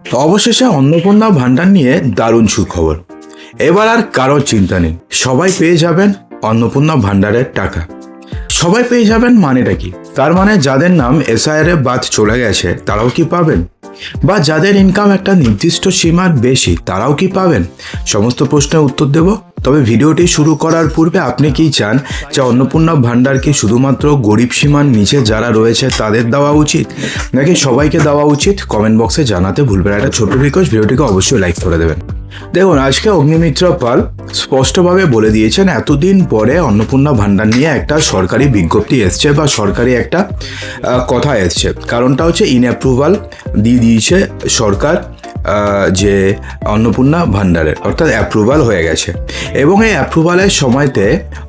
তো অবশেষে অন্নপূর্ণা ভাণ্ডার নিয়ে দারুণ সুখবর। এবার আর কারোর চিন্তা নেই, সবাই পেয়ে যাবেন অন্নপূর্ণা ভাণ্ডারের টাকা। সবাই পেয়ে যাবেন মানেটা কি? তার মানে যাদের নাম এসআইআর এ বাদ চলে গেছে তারাও কি পাবেন? বা যাদের ইনকাম একটা নির্দিষ্ট সীমার বেশি তারাও কি পাবেন? সমস্ত প্রশ্নের উত্তর দেব। তবে ভিডিওটি শুরু করার পূর্বে আপনি কি চান যে অন্নপূর্ণা ভাণ্ডার কি শুধুমাত্র গরিব সীমার নিচে যারা রয়েছে তাদের দেওয়া উচিত, নাকি সবাইকে দেওয়া উচিত? কমেন্ট বক্সে জানাতে ভুলবেন। একটা ছোট রিকোয়েস্ট, ভিডিওটিকে অবশ্যই লাইক করে দেবেন। দেখুন, আজকে অগ্নিমিত্রা পাল স্পষ্টভাবে বলে দিয়েছেন এতদিন পরে অন্নপূর্ণা ভাণ্ডার নিয়ে একটা সরকারি বিজ্ঞপ্তি এসছে বা সরকারি একটা কথা এসছে। কারণটা হচ্ছে অ্যাপ্রুভাল দিয়ে দিয়েছে সরকার যে অন্নপূর্ণা ভাণ্ডারের, অর্থাৎ অ্যাপ্রুভাল হয়ে গেছে। এবং এই অ্যাপ্রুভালের সময়তে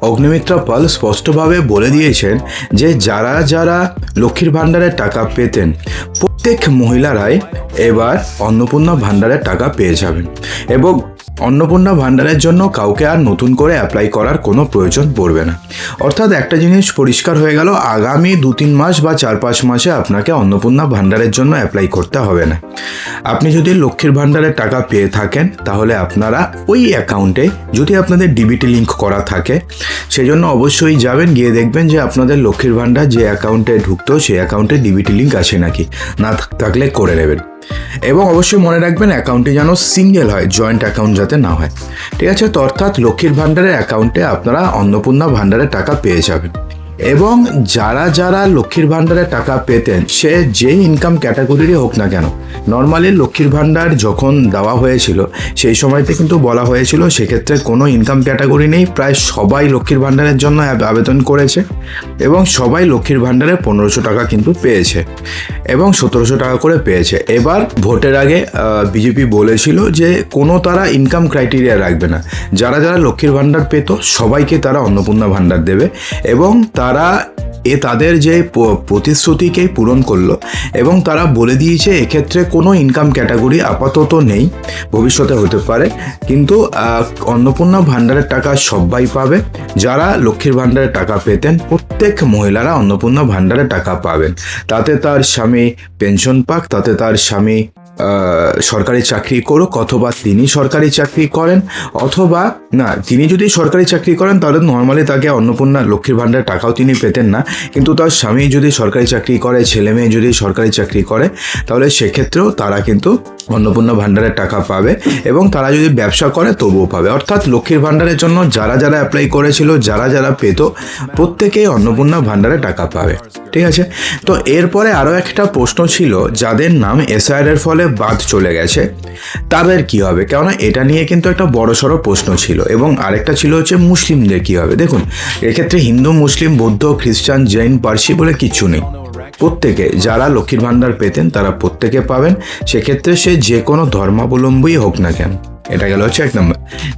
অগ্নিমিত্রা পাল স্পষ্টভাবে বলে দিয়েছেন যে যারা যারা লক্ষ্মীর ভাণ্ডারের টাকা পেতেন প্রত্যেক মহিলারাই এবার অন্নপূর্ণা ভাণ্ডারের টাকা পেয়ে যাবেন। এবং অন্নপূর্ণা ভাণ্ডারের জন্য কাউকে আর নতুন করে অ্যাপ্লাই করার কোনো প্রয়োজন পড়বে না। অর্থাৎ একটা জিনিস পরিষ্কার হয়ে গেল, আগামী 2-3 মাস বা 4-5 মাসে আপনাকে অন্নপূর্ণা ভাণ্ডারের জন্য অ্যাপ্লাই করতে হবে না। আপনি যদি লক্ষ্মীর ভাণ্ডারের টাকা পেয়ে থাকেন তাহলে আপনারা ওই অ্যাকাউন্টে, যদি আপনাদের ডিবিটি লিঙ্ক করা থাকে, সেজন্য অবশ্যই যাবেন, গিয়ে দেখবেন যে আপনাদের লক্ষ্মীর ভাণ্ডার যে অ্যাকাউন্টে ঢুকতো সেই অ্যাকাউন্টে ডিবিটি লিঙ্ক আছে নাকি, না থাকলে করে নেবেন। এবং অবশ্যই মনে রাখবেন অ্যাকাউন্টটি যেন সিঙ্গেল হয়, জয়েন্ট অ্যাকাউন্ট যাতে না হয়। ঠিক আছে? তো অর্থাৎ লক্ষ্মীর ভাণ্ডারের অ্যাকাউন্টে আপনারা অন্নপূর্ণা ভাণ্ডারের টাকা পেয়ে যাবেন। এবং যারা যারা লক্ষ্মীর ভাণ্ডারের টাকা পেতেন, সে যেই ইনকাম ক্যাটাগরিরই হোক না কেন, নর্মালি লক্ষ্মীর ভাণ্ডার যখন দেওয়া হয়েছিল সেই সময়তে কিন্তু বলা হয়েছিল সেক্ষেত্রে কোনো ইনকাম ক্যাটাগরি নেই, প্রায় সবাই লক্ষ্মীর ভাণ্ডারের জন্য আবেদন করেছে এবং সবাই লক্ষ্মীর ভাণ্ডারে 1500 টাকা কিন্তু পেয়েছে এবং 1700 টাকা করে পেয়েছে। এবার ভোটের আগে বিজেপি বলেছিল যে কোনো তারা ইনকাম ক্রাইটেরিয়া রাখবে না, যারা যারা লক্ষ্মীর ভাণ্ডার পেত সবাইকে তারা অন্নপূর্ণা ভাণ্ডার দেবে। এবং তারা তাদের যে প্রতিশ্রুতিকেই পূরণ করলো এবং তারা বলে দিয়েছে এক্ষেত্রে কোনো ইনকাম ক্যাটাগরি আপাতত নেই, ভবিষ্যতে হতে পারে, কিন্তু অন্নপূর্ণা ভাণ্ডারের টাকা সবাই পাবে। যারা লক্ষ্মীর ভাণ্ডারের টাকা পেতেন প্রত্যেক মহিলারা অন্নপূর্ণা ভাণ্ডারের টাকা পাবেন। তাতে তার স্বামী পেনশন পাক, তাতে তার স্বামী সরকারি চাকরি করুক, অথবা তিনি সরকারি চাকরি করেন, অথবা না তিনি যদি সরকারি চাকরি করেন তাহলে নর্মালি তাকে অন্নপূর্ণা লক্ষ্মীর ভাণ্ডারের টাকাও তিনি পেতেন না, কিন্তু তার স্বামী যদি সরকারি চাকরি করে, ছেলে মেয়ে যদি সরকারি চাকরি করে, তাহলে সেক্ষেত্রেও তারা কিন্তু অন্নপূর্ণা ভাণ্ডারের টাকা পাবে। এবং তারা যদি ব্যবসা করে তবুও পাবে। অর্থাৎ লক্ষ্মীর ভাণ্ডারের জন্য যারা যারা অ্যাপ্লাই করেছিল, যারা যারা পেত, প্রত্যেকেই অন্নপূর্ণা ভাণ্ডারের টাকা পাবে। ঠিক আছে? তো এরপরে আরও একটা প্রশ্ন ছিল, যাদের নাম এসআইআর এর ফলে বাদ চলে গেছে তাদের কি হবে? কেননা এটা নিয়ে কিন্তু একটা বড়সড় প্রশ্ন ছিল। এবং আরেকটা ছিল হচ্ছে মুসলিমদের কি হবে। দেখুন, এক্ষেত্রে হিন্দু, মুসলিম, বৌদ্ধ, খ্রিস্টান, জৈন, পার্সি বলে কিচ্ছু নেই। প্রত্যেকে যারা লক্ষ্মীর ভাণ্ডার পেতেন তারা প্রত্যেকে পাবেন, সেক্ষেত্রে সে যে কোনো ধর্মাবলম্বী হোক না কেন। এটা গেল হচ্ছে 1 নম্বর।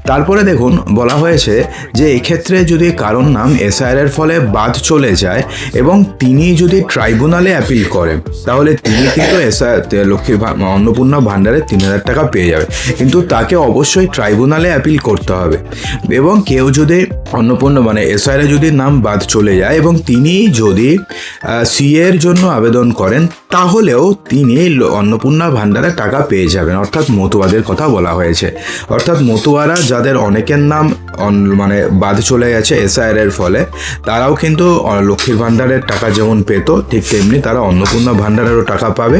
তারপরে দেখুন, বলা হয়েছে যে এক্ষেত্রে যদি কারোর নাম এসআইআর এর ফলে বাদ চলে যায় এবং তিনি যদি ট্রাইব্যুনালে অ্যাপিল করেন তাহলে তিনি কিন্তু লক্ষ্মীর অন্নপূর্ণা ভাণ্ডারে 3000 টাকা পেয়ে যাবে, কিন্তু তাকে অবশ্যই ট্রাইব্যুনালে অ্যাপিল করতে হবে। এবং কেউ যদি অন্নপূর্ণা এসআইআর এ যদি নাম বাদ চলে যায় এবং তিনি যদি সিএ এর জন্য আবেদন করেন তাহলেও তিনি অন্নপূর্ণা ভাণ্ডারে টাকা পেয়ে যাবেন। অর্থাৎ মতুয়াদের কথা বলা হয়েছে। অর্থাৎ মতুয়ারা যাদের অনেকের নাম বাদ চলে গেছে এসআইআর এর ফলে, তারাও কিন্তু লক্ষ্মীর ভাণ্ডারের টাকা যেমন পেত ঠিক তেমনি তারা অন্নপূর্ণা ভাণ্ডারেরও টাকা পাবে।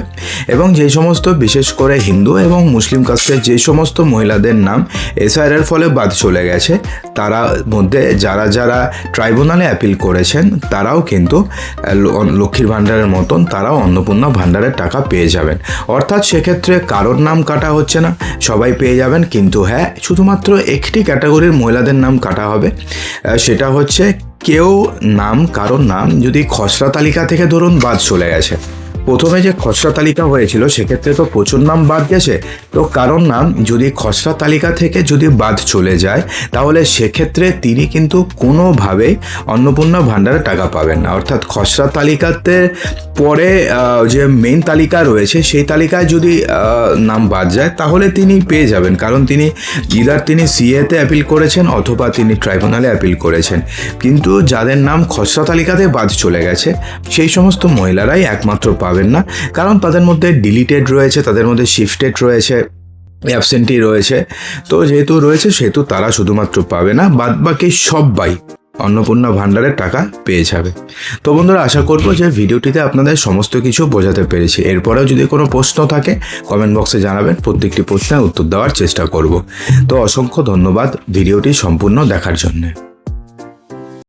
এবং যে সমস্ত বিশেষ করে হিন্দু এবং মুসলিম কাস্টের যে সমস্ত মহিলাদের নাম এসআইআর এর ফলে বাদ চলে গেছে, তারা মধ্যে যারা যারা ট্রাইব্যুনালে অ্যাপিল করেছেন তারাও কিন্তু লক্ষ্মীর ভাণ্ডারের মতন তারাও অন্নপূর্ণা ভাণ্ডারের টাকা পেয়ে যাবেন। অর্থাৎ সেক্ষেত্রে কারোর নাম কাটা হচ্ছে না, সবাই পেয়ে যাবেন। কিন্তু হ্যাঁ, শুধুমাত্র একটি ক্যাটাগরির মহিলাদের নাম কাটা হবে, সেটা হচ্ছে কারোর নাম যদি খসড়া তালিকা থেকে ধরুন বাদ চলে গেছে। প্রথমে যে খসড়া তালিকা হয়েছিল সেক্ষেত্রে তো প্রচুর নাম বাদ গেছে, তো কারোর নাম যদি খসড়া তালিকা থেকে যদি বাদ চলে যায় তাহলে সেক্ষেত্রে তিনি কিন্তু কোনোভাবেই অন্নপূর্ণা ভাণ্ডারে টাকা পাবেন না। অর্থাৎ খসড়া তালিকাতে পরে যে মেইন তালিকা রয়েছে সেই তালিকায় যদি নাম বাদ যায় তাহলে তিনি পেয়ে যাবেন, কারণ তিনি সিএতে অ্যাপিল করেছেন অথবা তিনি ট্রাইব্যুনালে অ্যাপিল করেছেন। কিন্তু যাদের নাম খসড়া তালিকাতে বাদ চলে গেছে সেই সমস্ত মহিলারাই একমাত্র পাবেন পাবেন না, কারণ তাদের মধ্যে ডিলিটেড রয়েছে, তাদের মধ্যে শিফটেড রয়েছে, অ্যাবসেন্টি রয়েছে। তো যেহেতু রয়েছে সেহেতু তারা শুধুমাত্র পাবে না, বাদবাকি সবাই অন্নপূর্ণা ভাণ্ডারের টাকা পেয়ে যাবে। তো বন্ধুরা, আশা করবো যে ভিডিওটিতে আপনাদের সমস্ত কিছু বোঝাতে পেরেছি। এরপরেও যদি কোনো প্রশ্ন থাকে কমেন্ট বক্সে জানাবেন, প্রত্যেকটি প্রশ্নের উত্তর দেওয়ার চেষ্টা করব। তো অসংখ্য ধন্যবাদ ভিডিওটি সম্পূর্ণ দেখার জন্য।